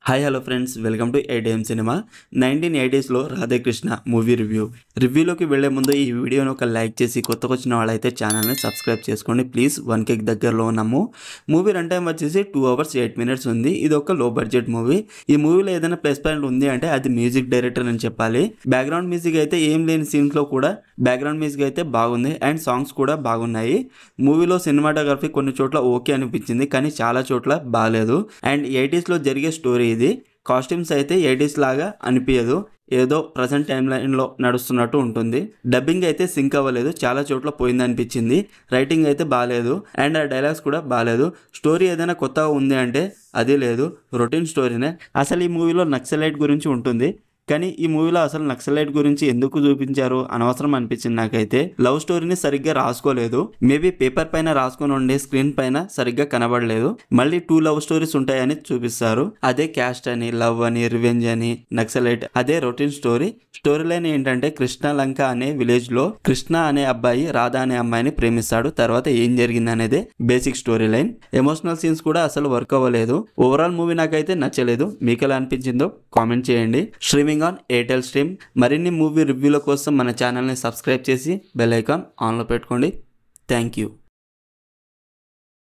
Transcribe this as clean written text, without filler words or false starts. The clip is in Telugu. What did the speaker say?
Hi hello friends, welcome to ADM cinema. 1980స్లో రాధేకృష్ణ మూవీ రివ్యూలోకి వెళ్లే ముందు ఈ వీడియోని ఒక లైక్ చేసి కొత్తగా వచ్చిన వాళ్ళైతే ఛానల్ని సబ్స్క్రైబ్ చేసుకోండి ప్లీజ్. 1K దగ్గరలో ఉన్నాము. మూవీ రన్ టైం వచ్చేసి 2 hours 8 minutes ఉంది. ఇది ఒక లో బడ్జెట్ మూవీ. ఈ మూవీలో ఏదైనా ప్లస్ పాయింట్ ఉంది అంటే అది మ్యూజిక్ డైరెక్టర్ అని చెప్పాలి. బ్యాక్గ్రౌండ్ మ్యూజిక్ అయితే ఏం లేని సీన్స్లో కూడా బ్యాక్గ్రౌండ్ మ్యూజిక్ అయితే బాగుంది అండ్ సాంగ్స్ కూడా బాగున్నాయి. మూవీలో సినిమాటోగ్రఫీ కొన్ని చోట్ల ఓకే అనిపించింది కానీ చాలా చోట్ల బాగాలేదు. అండ్ 80స్లో జరిగే స్టోరీ ఇది. కాస్ట్యూమ్స్ అయితే 80s లాగా అనిపించదు, ఏదో ప్రజెంట్ టైం లైన్లో నడుస్తున్నట్టు ఉంటుంది. డబ్బింగ్ అయితే సింక్ అవ్వలేదు, చాలా చోట్ల పోయింది అనిపించింది. రైటింగ్ అయితే బాగాలేదు అండ్ ఆ డైలాగ్స్ కూడా బాగాలేదు. స్టోరీ ఏదైనా కొత్తగా ఉంది అంటే అది లేదు, రొటీన్ స్టోరీనే. అసలు ఈ మూవీలో నక్సలైట్ గురించి ఉంటుంది కానీ ఈ మూవీలో అసలు నక్సలైట్ గురించి ఎందుకు చూపించారు అనవసరం అనిపించింది నాకైతే. లవ్ స్టోరీని సరిగ్గా రాసుకోలేదు, మేబీ పేపర్ పైన రాసుకొని ఉండే స్క్రీన్ పైన సరిగ్గా కనబడలేదు. మళ్ళీ 2 లవ్ స్టోరీస్ ఉంటాయని చూపిస్తారు, అదే క్యాస్ట్ అని, లవ్ అని, రివెంజ్ అని, నక్సలైట్ అదే రొటీన్ స్టోరీ. స్టోరీ లైన్ ఏంటంటే కృష్ణలంక అనే విలేజ్ లో కృష్ణ అనే అబ్బాయి రాధ అనే అమ్మాయిని ప్రేమిస్తాడు. తర్వాత ఏం జరిగింది అనేది basic story line. Emotional scenes కూడా అసలు వర్క్ అవ్వలేదు. ఓవరాల్ మూవీ నాకైతే నచ్చలేదు. మీకు ఎలా అనిపించిందో కామెంట్ చేయండి. Streaming on Airtel stream. మరిన్ని మూవీ రివ్యూల కోసం మన ఛానల్ని సబ్స్క్రైబ్ చేసి బెల్ ఐకాన్ ఆన్లో పెట్టుకోండి. Thank you.